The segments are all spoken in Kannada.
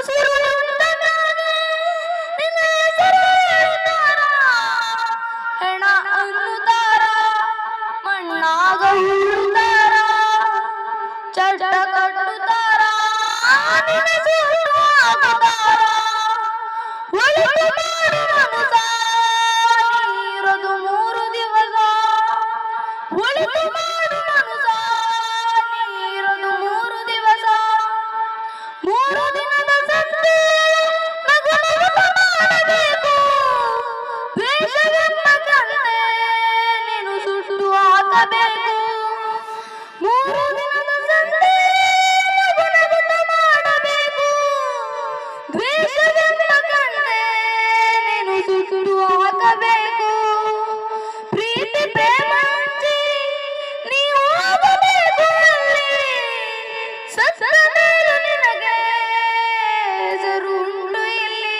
ಉಸಿರು ನಿಂತ ಮ್ಯಾಗೆ ನಿನ್ನ ಹೆಸರು ಹೇಳುತ್ತಾರ, ಹೆಣ ಅನ್ನುತ್ತಾರ, ಮಣ್ಣಾಗ ಉಳುತ್ತಾರ, ಚಟ ಕಟ್ಟುತ್ತಾರ, ನಿನ್ನ ಸುಟ್ಟು ಹಾಕುತ್ತಾರ. ಒಳಿತು ಮಾಡು ಮನಸ ನೀರದು 3 ದಿವಸ, ಒಳಿತು ಮಾಡು ಮನಸ ನೀರದು 3 ದಿವಸ. 3 ದಿನದ ಸಂತೆ ನಗು ನಗುತ್ತ ಮಾಡಬೇಕು, ದ್ವೇಷವೆಂಬ ಕಂತೆ ನೀನು ಸುಟ್ಟು ಹಾಕಬೇಕು. 3 ದಿನದ ಸಂತೆ ನಗು ನಗುತ್ತ ಮಾಡಬೇಕು, ದ್ವೇಷವೆಂಬ ಕಂತೆ ನೀನು ಸುಟ್ಟು ಹಾಕಬೇಕು. ಪ್ರೀತಿ ಪ್ರೇಮ ಹಂಚಿ ನೀವು ಹೋಗಬೇಕು ಅಲ್ಲಿ, ಸತ್ತ ಮೇಲೂ ನಿನಗೆ ಹೆಸರು ಉಂಟು ಇಲ್ಲಿ.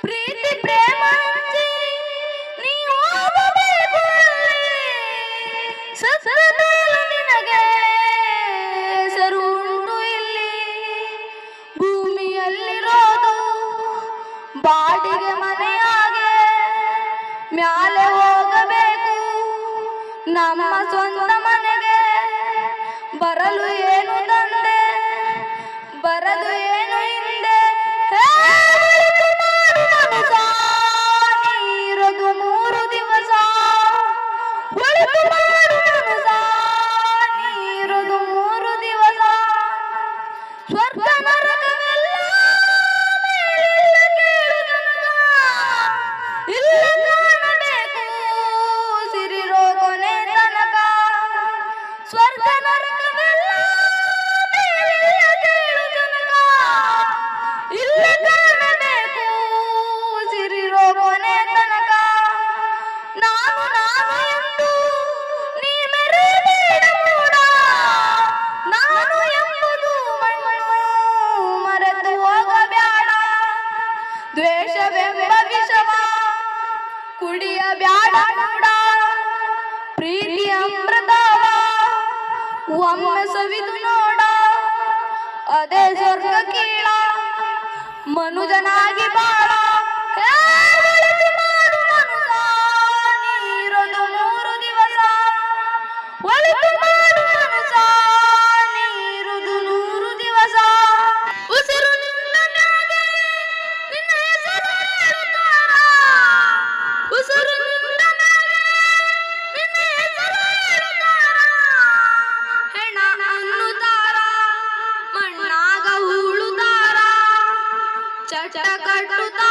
ಪ್ರೀತಿ ಪ್ರೇಮ ಹಂಚಿ ನೀವು ಹೋಗಬೇಕು ಅಲ್ಲಿ, ಸತ್ತ ಮೇಲೂ ನಿನಗೆ ಹೆಸರು ಉಂಟು ಇಲ್ಲಿ. ಭೂಮಿಯಲ್ಲಿರೋದು ಬಾಡಿಗೆ ಮನೆಯಾಗೆ, ಮ್ಯಾಲೆ ಹೋಗಬೇಕು ನಮ್ಮ ಸ್ವಂತ ಮನೆಗೆ. ಬರಲು ಏನು ತಂದೆ, ಬರಲು ಏನು ಹಿಂದೆ, ಒಳಿತು ಮಾಡು ಮನಸ ನೀರದು 3 ದಿವಸ, ಒಳಿತು ಮಾಡು ಮನಸ ನೀರದು 3 ದಿವಸ. ಸ್ವರ್ಗ ನರಕವೆಲ್ಲ ಮೇಲಿಲ್ಲ ಕೇಳು ಜನಕ, ಇಲ್ಲ ಕಾಣಬೇಕು ಸಿರಿರೋ ಕೊನೆ ತನಕ. ಸ್ವರ್ಗ ನರಕವೆಲ್ಲ ಮೇಲಿಲ್ಲ ಕೇಳು ಜನಕ, ಇಲ್ಲ ಕಾಣಬೇಕು ಸಿರಿರೋ ಕೊನೆ ತನಕ. ನಾನು ನಾನು ಎಂದು ನೀ ಮೆರೆಯಬೇಡ ಮೂಡ, ನಾನು ಎಂಬುದು ಮಣ್ಣು ಮರೆತು ಹೋಗಬೇಡ. ದ್ವೇಷವೆಂಬ ವಿಷವ ಕುಡಿಯಬ್ಯಾಡ ಮೂಡ, ಪ್ರೀತಿ ಅಮೃತವ ಒಮ್ಮೆ ಸವಿದು ನೋಡ, ಅದೇ ಸ್ವರ್ಗ ಕೀಳ ಮನುಜನಾಗಿ ಬಾಳ. ಒಳಿತು ಮಾಡು ಮನಸ ನೀರದು 3 ದಿವಸ, ಒಳಿತು ಮಾಡು ಮನಸ ನೀರದು 100 ದಿವಸ. ಉಸಿರು ನಿಂತ ಮ್ಯಾಗೆ ನಿನ್ನ ಹೆಸರು ಹೇಳುತ್ತಾರ, ಉಸಿರು ನಿಂತ ಮ್ಯಾಗೆ ನಿನ್ನ ಹೆಸರು ಹೇಳುತ್ತಾರ, ಹೆಣ ಅನ್ನುತ್ತಾರ, ಮಣ್ಣಾಗ ಉಳುತ್ತಾರ, ಚಟ ಕಟ್ಟುತ್ತಾರ.